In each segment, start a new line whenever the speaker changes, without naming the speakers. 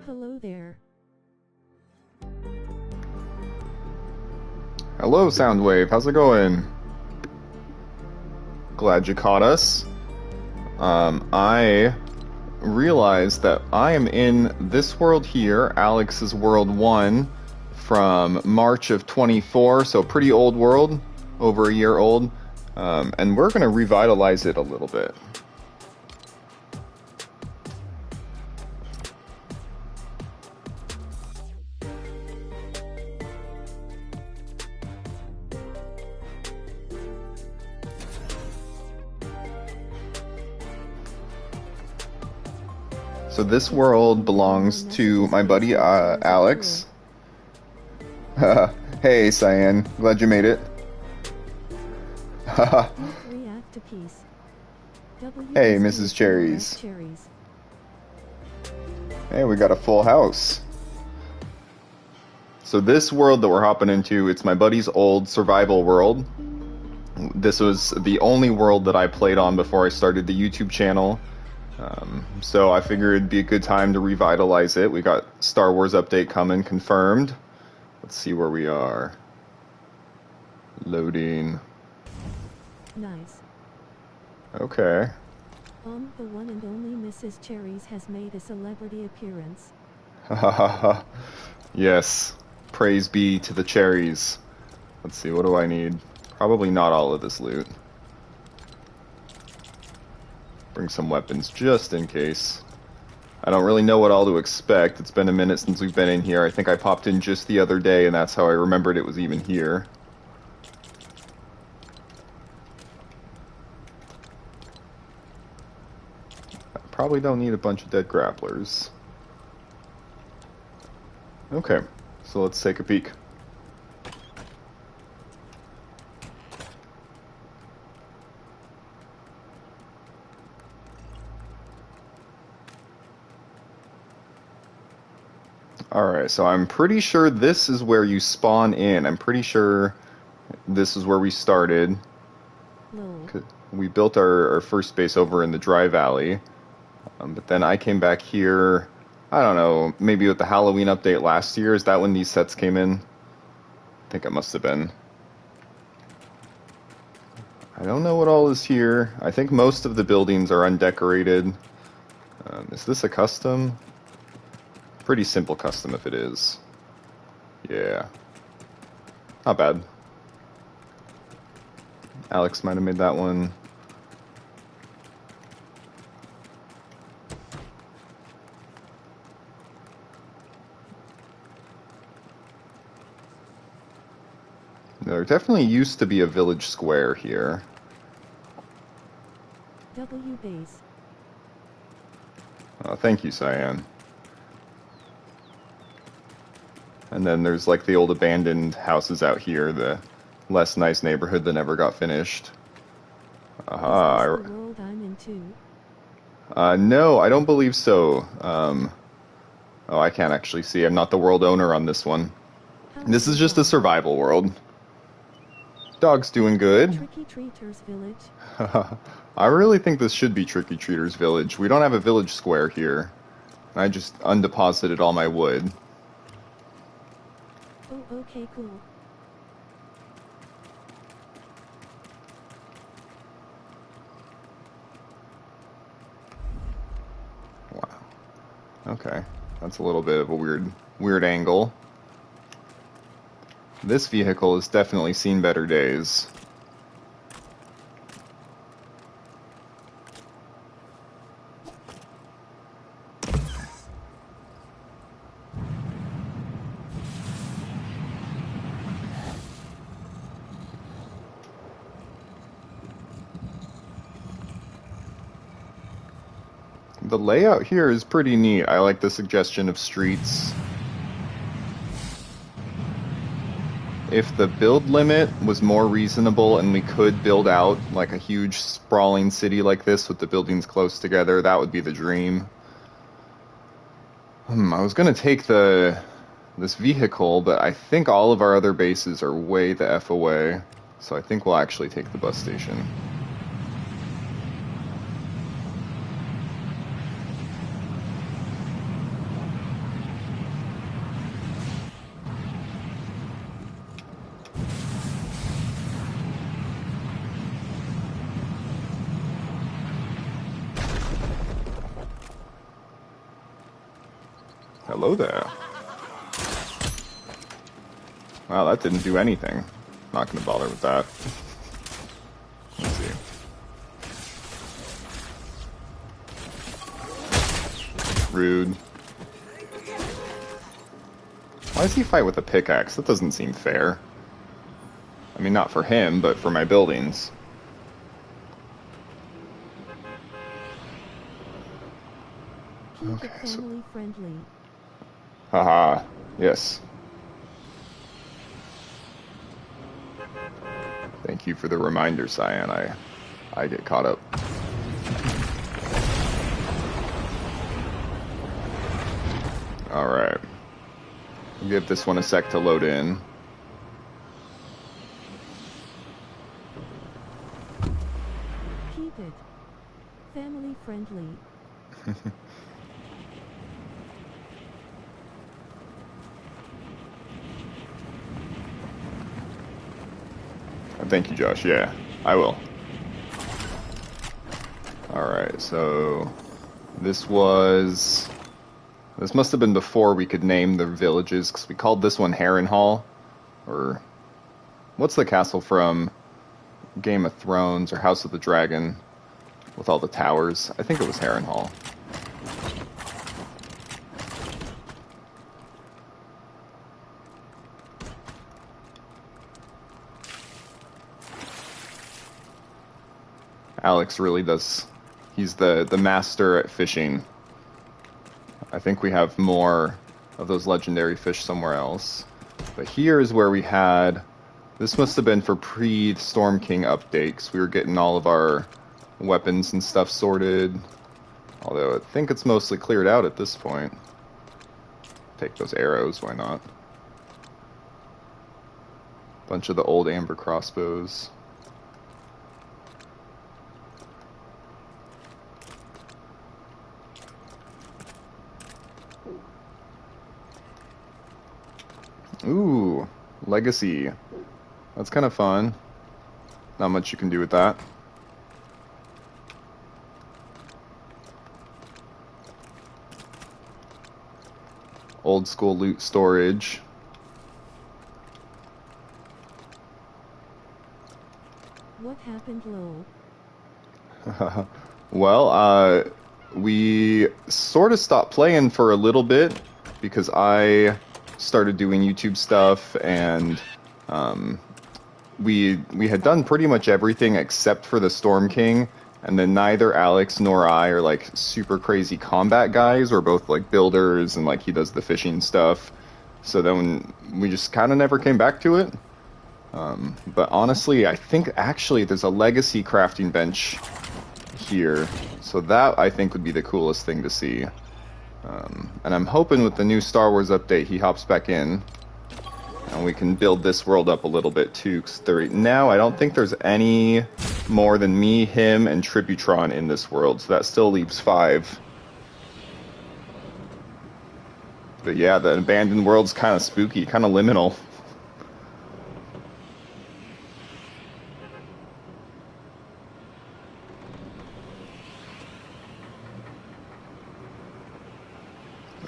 Hello there.
Hello, Soundwave. How's it going? Glad you caught us. I realized that I am in this world here, Alex's World 1, from March of 24, so pretty old world, over a year old, and we're going to revitalize it a little bit. So this world belongs to my buddy Alex. Hey, Cyan. Glad you made it. Hey, Mrs. Cherries. Hey, we got a full house. So this world that we're hopping into, it's my buddy's old survival world. This was the only world that I played on before I started the YouTube channel. So I figured it'd be a good time to revitalize it. We got Star Wars update coming, confirmed. Let's see where we are. Loading.
Nice.
Okay.
The one and only Mrs. Cherries has made a celebrity appearance.
Hahaha. Yes. Praise be to the cherries. Let's see, what do I need? Probably not all of this loot. Bring some weapons just in case. I don't really know what all to expect. It's been a minute since we've been in here. I think I popped in just the other day and that's how I remembered it was even here. I probably don't need a bunch of dead grapplers. Okay, so let's take a peek. Alright, so I'm pretty sure this is where you spawn in. I'm pretty sure this is where we started.
No.
We built our first base over in the Dry Valley. But then I came back here, I don't know, maybe with the Halloween update last year. Is that when these sets came in? I think it must have been. I don't know what all is here. I think most of the buildings are undecorated. Is this a custom? Pretty simple custom if it is. Yeah. Not bad. Alex might have made that one. There definitely used to be a village square here.
W base.
Thank you, Cyan. And then there's like the old abandoned houses out here, the less nice neighborhood that never got finished.
Aha. Is this the world I'm into?
No, I don't believe so. Oh, I can't actually see. I'm not the world owner on this one. This is just a survival world. Dog's doing good.
Tricky Treaters Village.
I really think this should be Tricky Treaters Village. We don't have a village square here. I just undeposited all my wood.
Oh, okay, cool.
Wow. Okay. That's a little bit of a weird angle. This vehicle has definitely seen better days. The layout here is pretty neat. I like the suggestion of streets. If the build limit was more reasonable and we could build out like a huge sprawling city like this with the buildings close together, that would be the dream. I was gonna take this vehicle, but I think all of our other bases are way the F away, so I think we'll actually take the bus station. Hello there. Wow, that didn't do anything. Not gonna bother with that. Let's see. Rude. Why does he fight with a pickaxe? That doesn't seem fair. I mean, not for him, but for my buildings.
Keep it family friendly.
Haha, yes. Thank you for the reminder, Cyan. I get caught up. Alright. Give this one a sec to load in.
Keep it family friendly.
Thank you, Josh. Yeah, I will. Alright, so this must have been before we could name the villages, because we called this one Harrenhal, or what's the castle from Game of Thrones or House of the Dragon with all the towers? I think it was Harrenhal. Alex really does. He's the master at fishing. I think we have more of those legendary fish somewhere else. But here is where we had... This must have been for pre-Storm King update, because we were getting all of our weapons and stuff sorted. Although I think it's mostly cleared out at this point. Take those arrows, why not? Bunch of the old amber crossbows. Ooh, Legacy. That's kind of fun. Not much you can do with that. Old school loot storage.
What happened, Lowell?
Well, we sort of stopped playing for a little bit because I started doing YouTube stuff, and we had done pretty much everything except for the Storm King, and then neither Alex nor I are like super crazy combat guys. We're both like builders, and like he does the fishing stuff. So then we just kind of never came back to it. But honestly, I think actually there's a legacy crafting bench here, so that I think would be the coolest thing to see. And I'm hoping with the new Star Wars update he hops back in, and we can build this world up a little bit too, because now I don't think there's any more than me, him, and Tributron in this world, so that still leaves 5. But yeah, the abandoned world's kind of spooky, kind of liminal.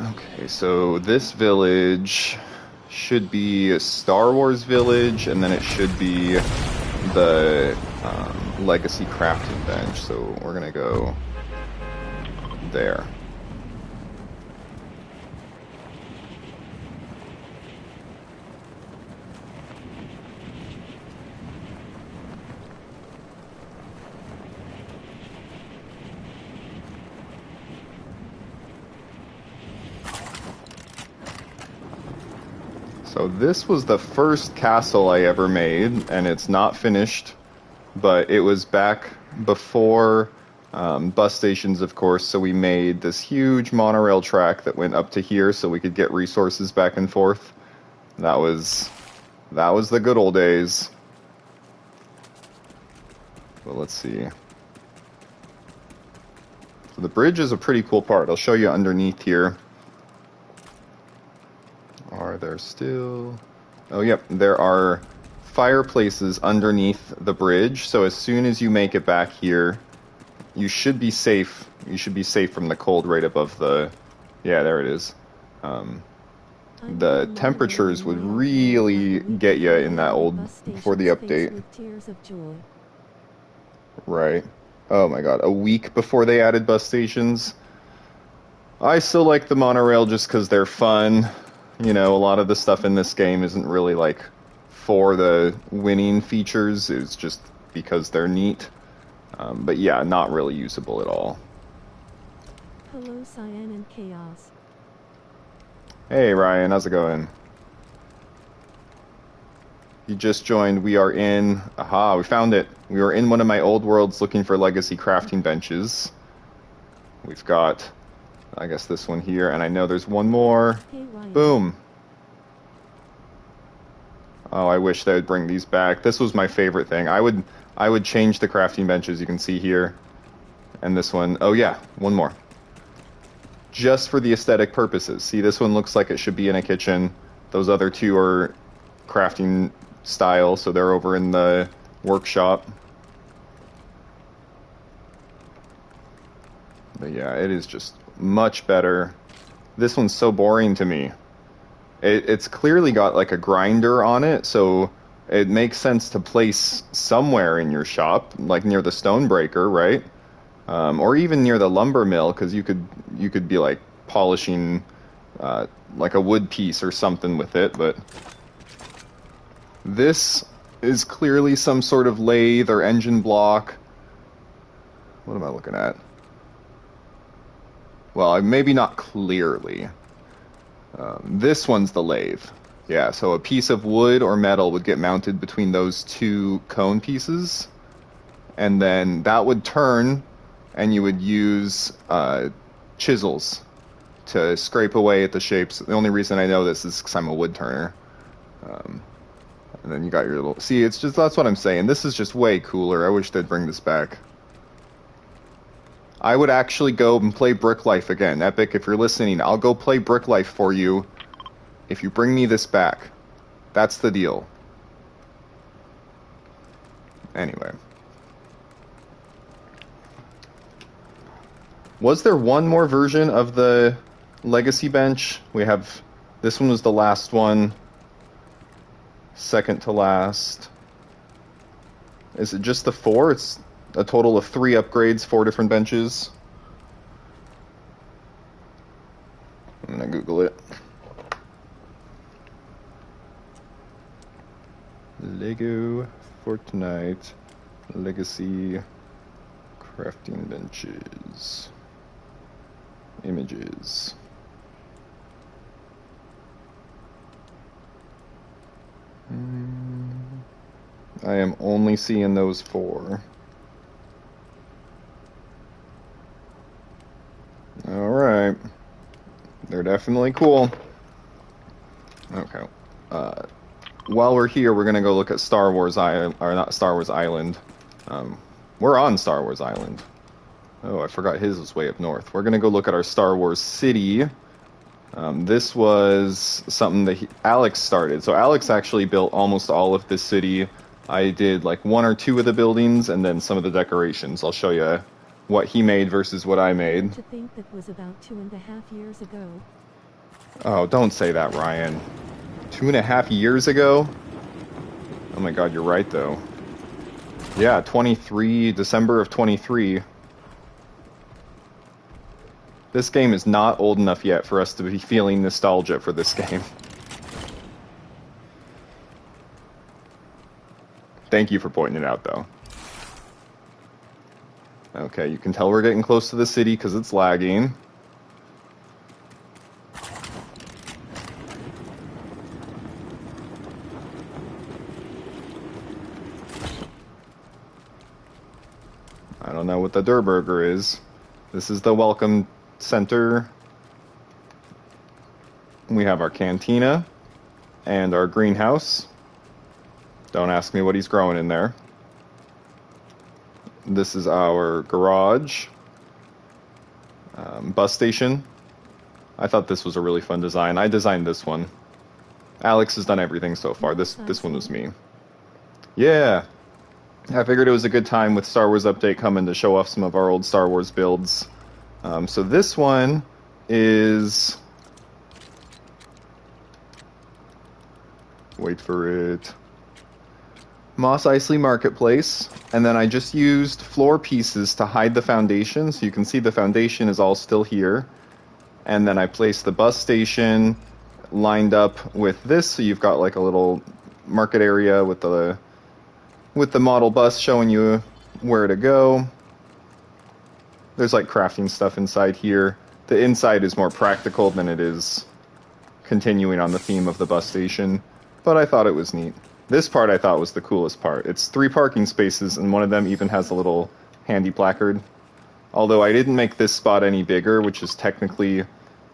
Okay, so this village should be a Star Wars village, and then it should be the Legacy crafting bench, so we're gonna go there. So this was the first castle I ever made, and it's not finished, but it was back before bus stations, of course, so we made this huge monorail track that went up to here so we could get resources back and forth. That was the good old days. Well, let's see. So the bridge is a pretty cool part. I'll show you underneath here. Are there still... Oh, yep, there are fireplaces underneath the bridge, so as soon as you make it back here, you should be safe. You should be safe from the cold right above the... Yeah, there it is.
I'm
The
the
temperatures would
moderator, and I have
really
a week
get you
before
in
the
that
added
old
bus
before the
stations faced
update.
with tears of joy.
Right. Oh my God, a week before they added bus stations. I still like the monorail just because they're fun. You know, a lot of the stuff in this game isn't really like for the winning features. It's just because they're neat. But yeah, not really usable at all.
Hello, Cyan and Chaos.
Hey Ryan, how's it going? You just joined. We are in. Aha, we found it. We were in one of my old worlds looking for legacy crafting benches. We've got, I guess, this one here, and I know there's one more.
Hey, Ryan.
Boom. Oh, I wish they would bring these back. This was my favorite thing. I would change the crafting benches you can see here. And this one, oh yeah, one more. Just for the aesthetic purposes. See, this one looks like it should be in a kitchen. Those other two are crafting style, so they're over in the workshop. But yeah, it is just much better. This one's so boring to me. It's clearly got like a grinder on it, so it makes sense to place somewhere in your shop, like near the stonebreaker, right? Or even near the lumber mill, because you could be like polishing like a wood piece or something with it. But this is clearly some sort of lathe or engine block. What am I looking at? Well, maybe not clearly. This one's the lathe. Yeah, so a piece of wood or metal would get mounted between those two cone pieces, and then that would turn, and you would use chisels to scrape away at the shapes. The only reason I know this is because I'm a wood turner. And then you got your little... See, it's just, that's what I'm saying. This is just way cooler. I wish they'd bring this back. I would actually go and play Brick Life again. Epic, if you're listening, I'll go play Brick Life for you if you bring me this back. That's the deal. Anyway. Was there one more version of the Legacy Bench? We have... This one was the last one. Second to last. Is it just the 4? It's a total of 3 upgrades, 4 different benches. I'm gonna Google it. Lego Fortnite Legacy crafting benches. Images. I am only seeing those 4. Alright. They're definitely cool. Okay. While we're here, we're gonna go look at Star Wars Island, or not Star Wars Island. We're on Star Wars Island. Oh, I forgot his was way up north. We're gonna go look at our Star Wars city. This was something that Alex started. So Alex actually built almost all of this city. I did like 1 or 2 of the buildings and then some of the decorations. I'll show you what he made versus what I made.
To think that was about 2.5 years ago.
Oh, don't say that, Ryan. 2.5 years ago? Oh my God, you're right though. Yeah, 23, December of 23. This game is not old enough yet for us to be feeling nostalgia for this game. Thank you for pointing it out, though. Okay, you can tell we're getting close to the city because it's lagging. I don't know what the Der Burger is. This is the welcome center. We have our cantina and our greenhouse. Don't ask me what he's growing in there. This is our garage. Bus station. I thought this was a really fun design. I designed this one. Alex has done everything so far. This one was me. Yeah. I figured it was a good time with Star Wars Update coming to show off some of our old Star Wars builds. So this one is Wait for it. Mos Eisley Marketplace, and then I just used floor pieces to hide the foundation, so you can see the foundation is all still here. And then I placed the bus station lined up with this, so you've got like a little market area with the model bus showing you where to go. There's like crafting stuff inside here. The inside is more practical than it is continuing on the theme of the bus station, but I thought it was neat. This part I thought was the coolest part. It's 3 parking spaces, and one of them even has a little handy placard. Although I didn't make this spot any bigger, which is technically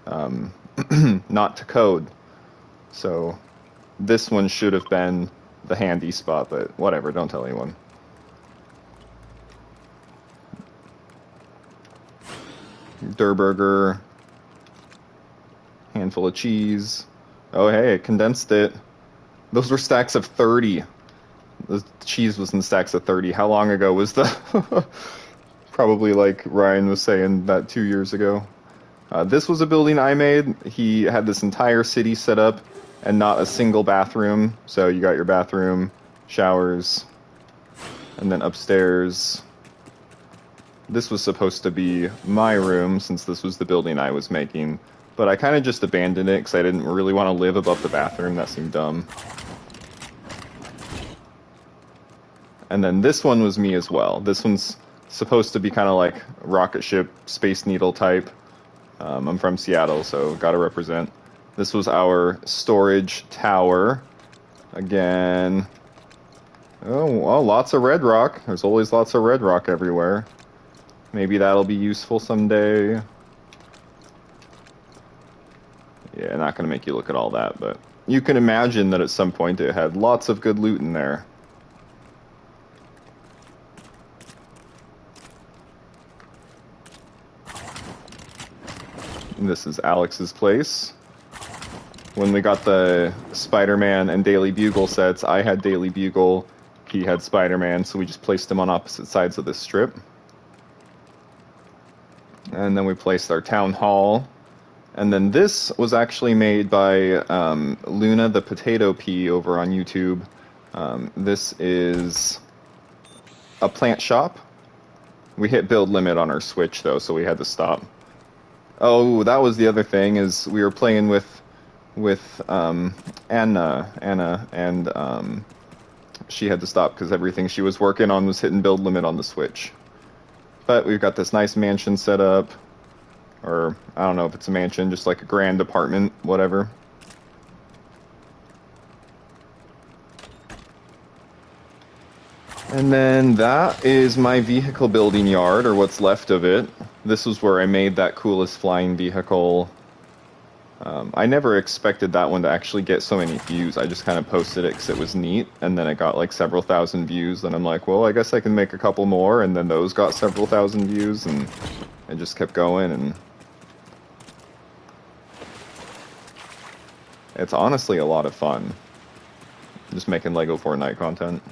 not to code. So this one should have been the handy spot, but whatever, don't tell anyone. Durburger. Handful of cheese. Oh hey, it condensed it. Those were stacks of 30. The cheese was in stacks of 30. How long ago was that? Probably like Ryan was saying that 2 years ago. This was a building I made. He had this entire city set up and not a single bathroom. So you got your bathroom, showers, and then upstairs. This was supposed to be my room since this was the building I was making. But I kind of just abandoned it because I didn't really want to live above the bathroom. That seemed dumb. And then this one was me as well. This one's supposed to be kind of like rocket ship, Space Needle type. I'm from Seattle, so gotta represent. This was our storage tower. Again. Oh, well, lots of red rock. There's always lots of red rock everywhere. Maybe that'll be useful someday. Yeah, not gonna make you look at all that, but you can imagine that at some point it had lots of good loot in there. And this is Alex's place. When we got the Spider-Man and Daily Bugle sets, I had Daily Bugle, he had Spider-Man, so we just placed them on opposite sides of this strip. And then we placed our town hall. And then this was actually made by Luna the Potato Pea over on YouTube. This is a plant shop. We hit build limit on our Switch though, so we had to stop. Oh, that was the other thing, is we were playing with Anna, and she had to stop because everything she was working on was hitting build limit on the Switch. But we've got this nice mansion set up. Or, I don't know if it's a mansion, just like a grand apartment, whatever. And then that is my vehicle building yard, or what's left of it. This was where I made that coolest flying vehicle. I never expected that one to actually get so many views. I just kind of posted it because it was neat, and then it got like several thousand views. And I'm like, well, I guess I can make a couple more, and then those got several thousand views, and it just kept going, and it's honestly a lot of fun. Just making Lego Fortnite content.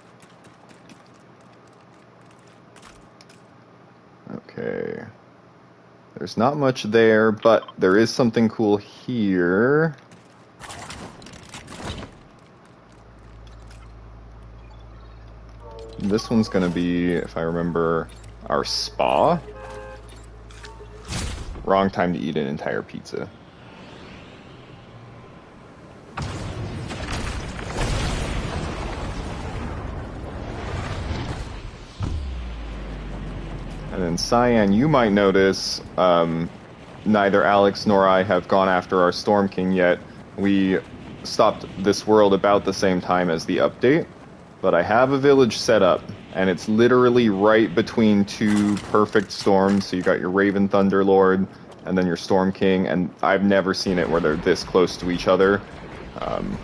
Okay. There's not much there, but there is something cool here. This one's gonna be, if I remember, our spa. Wrong time to eat an entire pizza. And then Cyan, you might notice, neither Alex nor I have gone after our Storm King yet. We stopped this world about the same time as the update, but I have a village set up, and it's literally right between 2 perfect storms. So you got your Raven Thunderlord, and then your Storm King, and I've never seen it where they're this close to each other. Okay.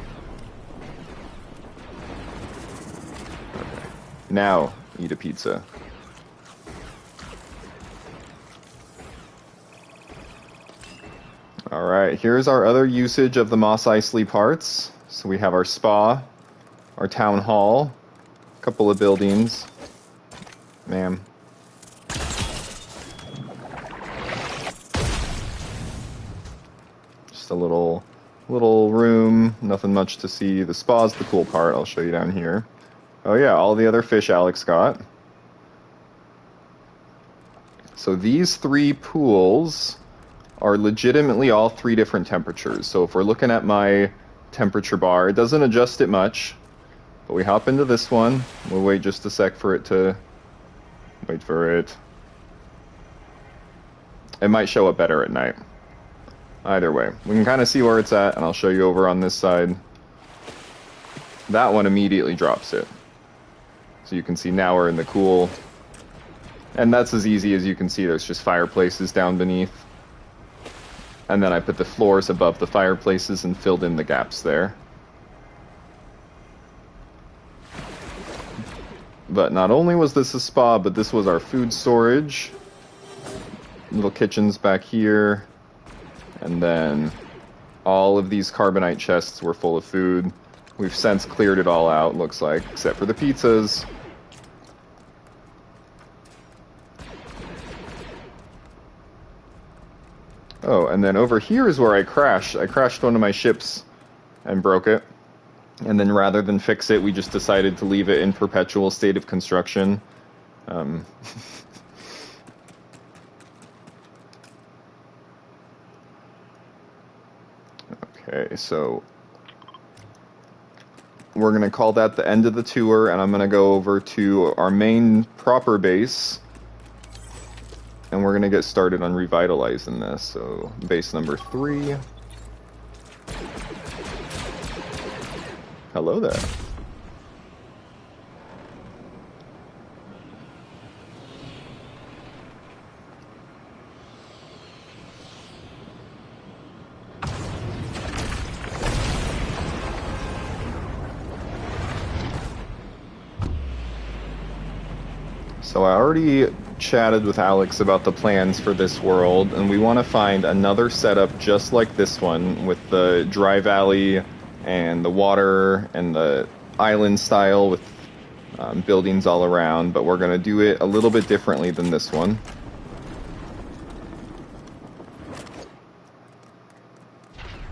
Now, eat a pizza. Alright, here's our other usage of the Mos Eisley parts. So we have our spa, our town hall, a couple of buildings. Ma'am. Just a little little room, nothing much to see. The spa's the cool part, I'll show you down here. Oh yeah, all the other fish Alex got. So these 3 pools are legitimately all 3 different temperatures. So if we're looking at my temperature bar, it doesn't adjust it much, but we hop into this one. We'll wait just a sec for it to... Wait for it. It might show up better at night. Either way, we can kind of see where it's at, and I'll show you over on this side. That one immediately drops it. So you can see now we're in the cool. And that's as easy as you can see. There's just fireplaces down beneath. And then I put the floors above the fireplaces and filled in the gaps there. But not only was this a spa, but this was our food storage. Little kitchens back here. And then all of these carbonite chests were full of food. We've since cleared it all out, looks like, except for the pizzas. Oh, and then over here is where I crashed. I crashed one of my ships and broke it. And then rather than fix it, we just decided to leave it in perpetual state of construction. Okay, so we're going to call that the end of the tour, and I'm going to go over to our main proper base, and we're going to get started on revitalizing this. So, base number 3. Hello there. So I already chatted with Alex about the plans for this world, and we want to find another setup just like this one, with the dry valley and the water and the island style with buildings all around, but we're going to do it a little bit differently than this one.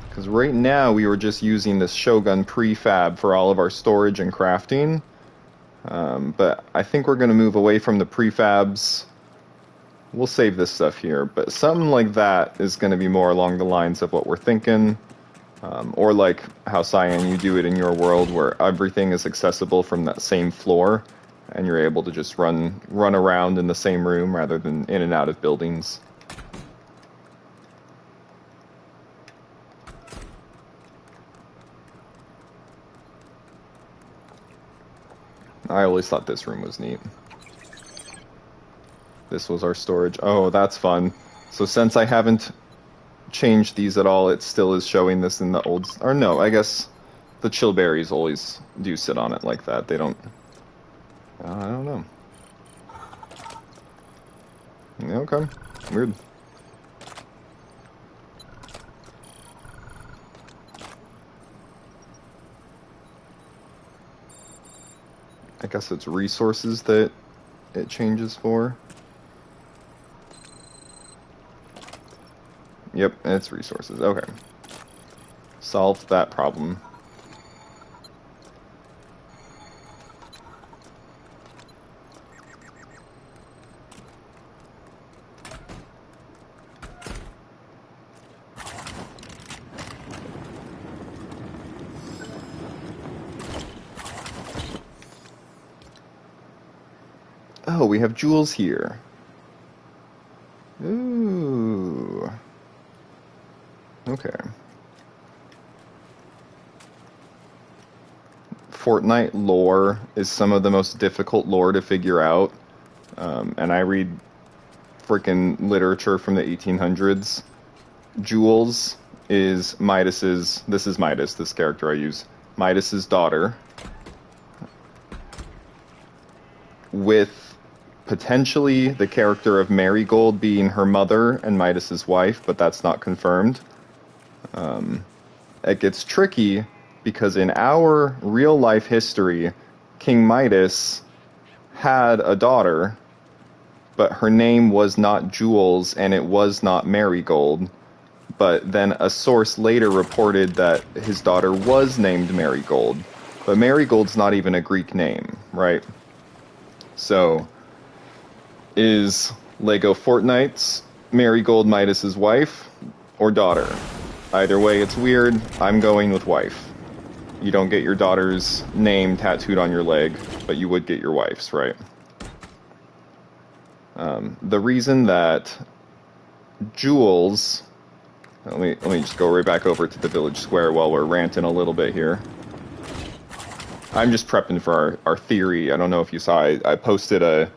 Because right now we were just using this Shogun prefab for all of our storage and crafting. But I think we're going to move away from the prefabs. We'll save this stuff here, but something like that is going to be more along the lines of what we're thinking. Or like how, Cyan, you do it in your world, where everything is accessible from that same floor, and you're able to just run around in the same room rather than in and out of buildings. I always thought this room was neat. This was our storage. Oh, that's fun. So since I haven't changed these at all, it still is showing this in the old... Or no, I guess the chill berries always do sit on it like that. They don't... I don't know. Okay. Weird. I guess it's resources that it changes for. Yep, it's resources. Okay. Solved that problem. Oh, we have jewels here. Ooh. Okay. Fortnite lore is some of the most difficult lore to figure out. And I read freaking literature from the 1800s. Jules is Midas's... This is Midas, this character I use. Midas's daughter. With potentially the character of Marigold being her mother and Midas's wife, but that's not confirmed. It gets tricky because in our real life history, King Midas had a daughter, but her name was not Jules and it was not Marigold. but then a source later reported that his daughter was named Marigold. But Marigold's not even a Greek name, right? So, is Lego Fortnite's Marigold Midas's wife or daughter? Either way, it's weird. I'm going with wife. You don't get your daughter's name tattooed on your leg, but you would get your wife's, right? The reason that Jules... Let me just go right back over to the village square while we're ranting a little bit here. I'm just prepping for our theory. I don't know if you saw, I posted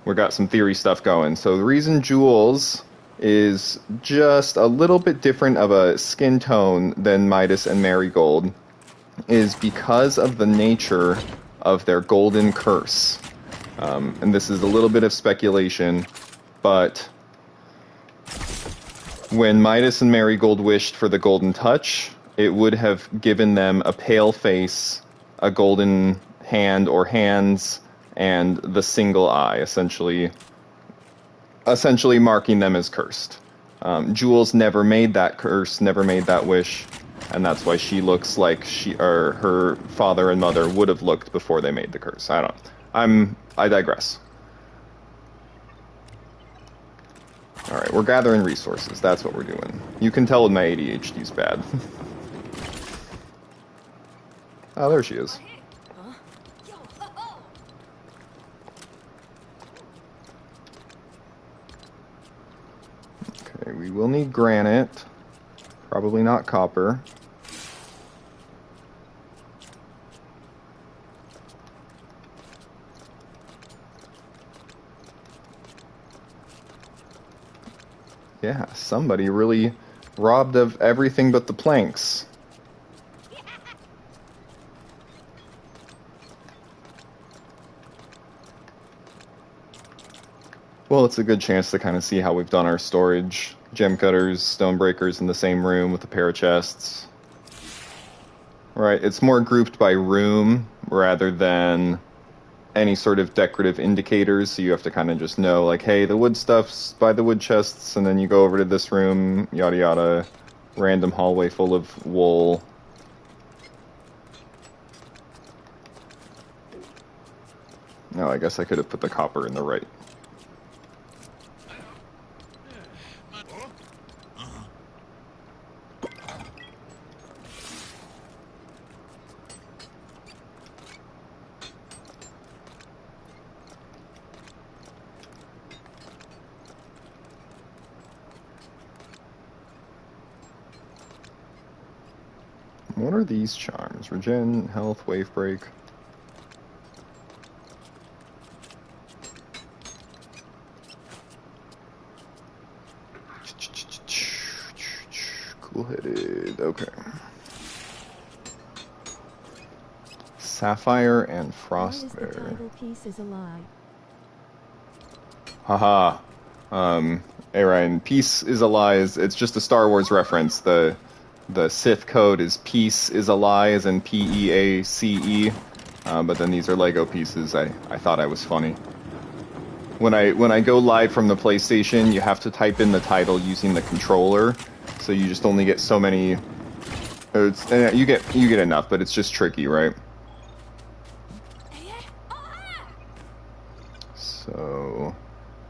we got some theory stuff going. So the reason Jules is just a little bit different of a skin tone than Midas and Marigold is because of the nature of their golden curse. And this is a little bit of speculation, but when Midas and Marigold wished for the golden touch, it would have given them a pale face, a golden hand or hands, and the single eye, essentially marking them as cursed. Jules never made that curse, never made that wish, and that's why she looks like her father and mother would have looked before they made the curse. I digress. Alright, we're gathering resources. That's what we're doing. You can tell when my ADHD's bad. Oh, there she is. Okay, we will need granite. Probably not copper. Yeah, somebody really robbed of everything but the planks. Well, it's a good chance to kind of see how we've done our storage. Gem cutters, stone breakers in the same room with a pair of chests. Right, it's more grouped by room rather than any sort of decorative indicators, so you have to kind of just know, like, hey, the wood stuff's by the wood chests, and then you go over to this room, yada yada, random hallway full of wool. No, I guess I could have put the copper in the right. What are these charms? Regen, health, wave break. Cool-headed, okay. Sapphire and Frostbear. Haha. Hey Ryan, peace is a lie. It's just a Star Wars reference. The Sith code is peace is a lie, as in P-E-A-C-E. But then these are Lego pieces. I thought I was funny. When I go live from the PlayStation, you have to type in the title using the controller, so you just only get so many. You get enough, but it's just tricky, right? So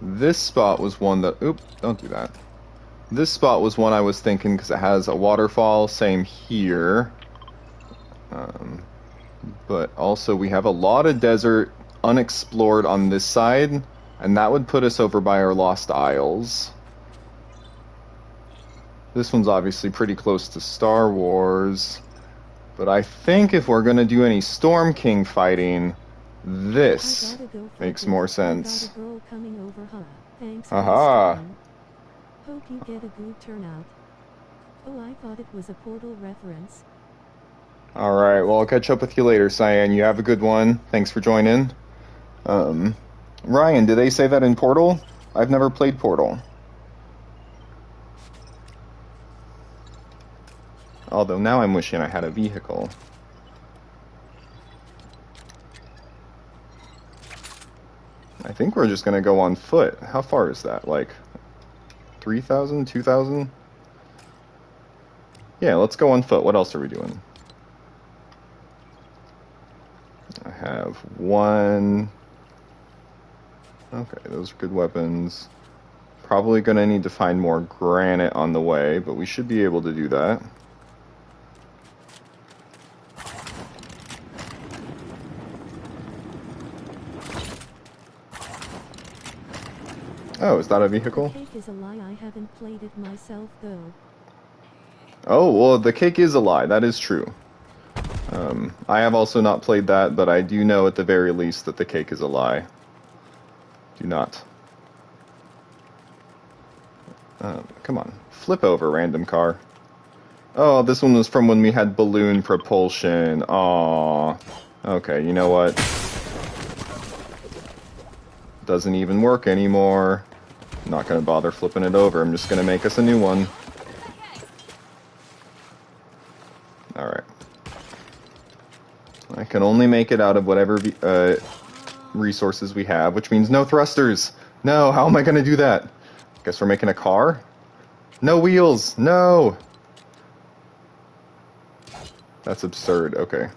this spot was one that. Oop! Don't do that. This spot was one I was thinking because it has a waterfall. Same here. But also we have a lot of desert unexplored on this side, and that would put us over by our Lost Isles. This one's obviously pretty close to Star Wars, but I think if we're gonna do any Storm King fighting, this makes more sense. Aha!
Hope you get a good turnout. Oh, I thought it was a Portal reference.
Alright, well, I'll catch up with you later, Cyan. You have a good one. Thanks for joining. Ryan, did they say that in Portal? I've never played Portal. Although now I'm wishing I had a vehicle. I think we're just gonna go on foot. How far is that? Like 3,000? 2,000? Yeah, let's go on foot. What else are we doing? I have one. Okay, those are good weapons. Probably gonna need to find more granite on the way, but we should be able to do that. Oh, is that a vehicle?
The cake is a lie. I haven't played it myself though.
Oh, well, the cake is a lie. That is true. I have also not played that, but I do know at the very least that the cake is a lie. Do not. Come on. Flip over, random car. Oh, this one was from when we had balloon propulsion. Aww. Okay, you know what? Doesn't even work anymore. I'm not gonna bother flipping it over. I'm just gonna make us a new one. Alright. I can only make it out of whatever resources we have, which means no thrusters. No, how am I gonna do that? Guess we're making a car? No wheels! No! That's absurd. Okay.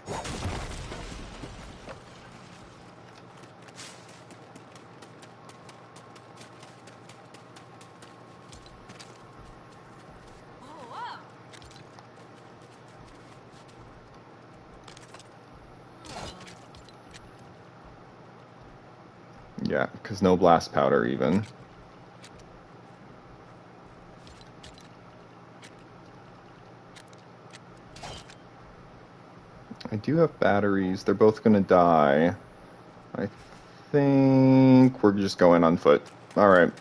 Yeah, because no blast powder even. I do have batteries. They're both gonna die. I think we're just going on foot. Alright.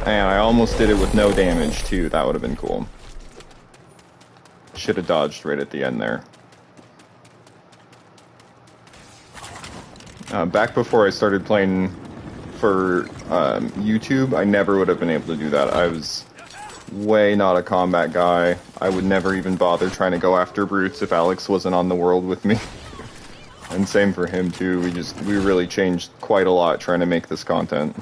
And I almost did it with no damage, too. That would have been cool. Should have dodged right at the end there. Back before I started playing for YouTube, I never would have been able to do that. I was way not a combat guy. I would never even bother trying to go after brutes if Alex wasn't on the world with me. And same for him, too. We really changed quite a lot trying to make this content.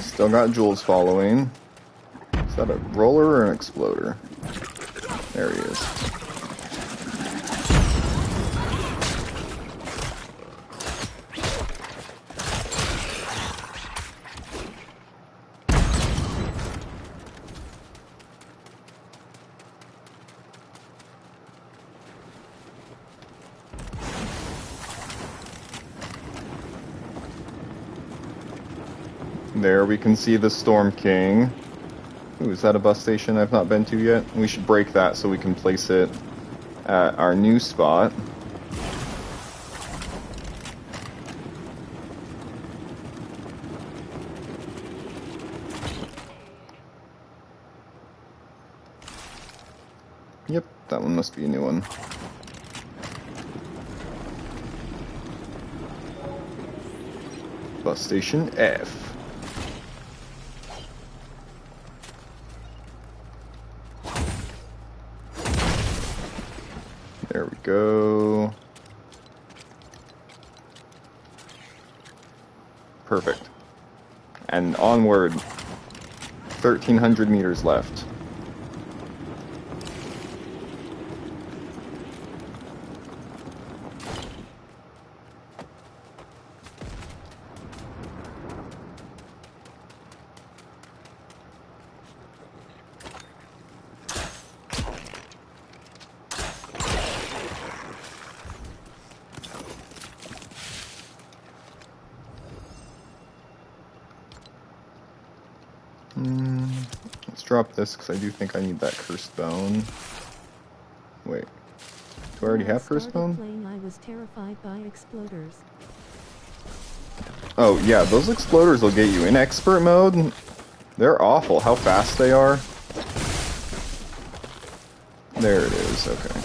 Still got Jules following. Is that a roller or an exploder? There he is. There we can see the Storm King. Ooh, is that a bus station I've not been to yet? We should break that so we can place it at our new spot. that one must be a new one. Bus station F. There we go. Perfect. And onward. 1,300 meters left. Let's drop this because I do think I need that cursed bone. Wait, do I already have cursed bone?
Playing, I was terrified by exploders.
Oh yeah, those exploders will get you in expert mode. They're awful. How fast they are. There it is. Okay.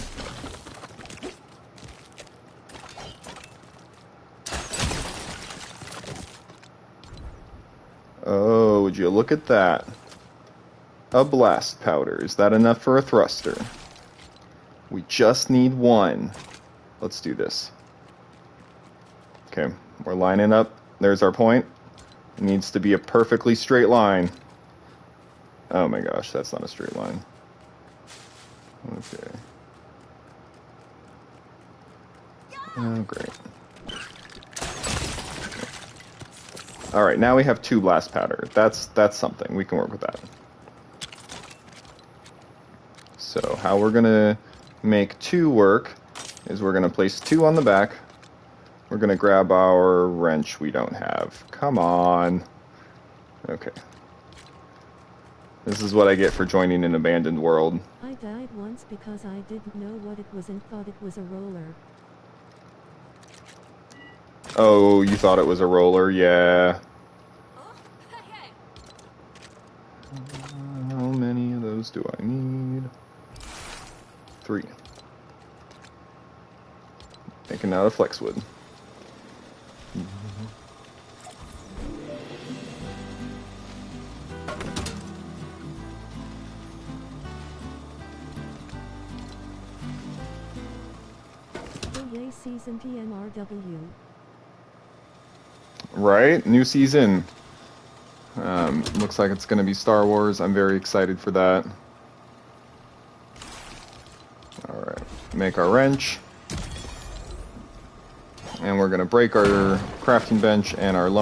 Oh, would you look at that? A blast powder. Is that enough for a thruster? We just need one. Let's do this. Okay, we're lining up. There's our point. It needs to be a perfectly straight line. Oh my gosh, that's not a straight line. Okay. Oh, great. Alright, now we have 2 blast powder. That's something. We can work with that. So how we're gonna make 2 work is we're gonna place 2 on the back. We're gonna grab our wrench we don't have. Come on. Okay. This is what I get for joining an abandoned world.
I died once because I didn't know what it was and thought it was a roller.
Oh, you thought it was a roller? Yeah. How many of those do I need? 3. Making out of flexwood.
Oh yay, season PMRW.
Right? New season. Looks like it's going to be Star Wars. I'm very excited for that. Alright. Make our wrench. And we're going to break our crafting bench and our lumber.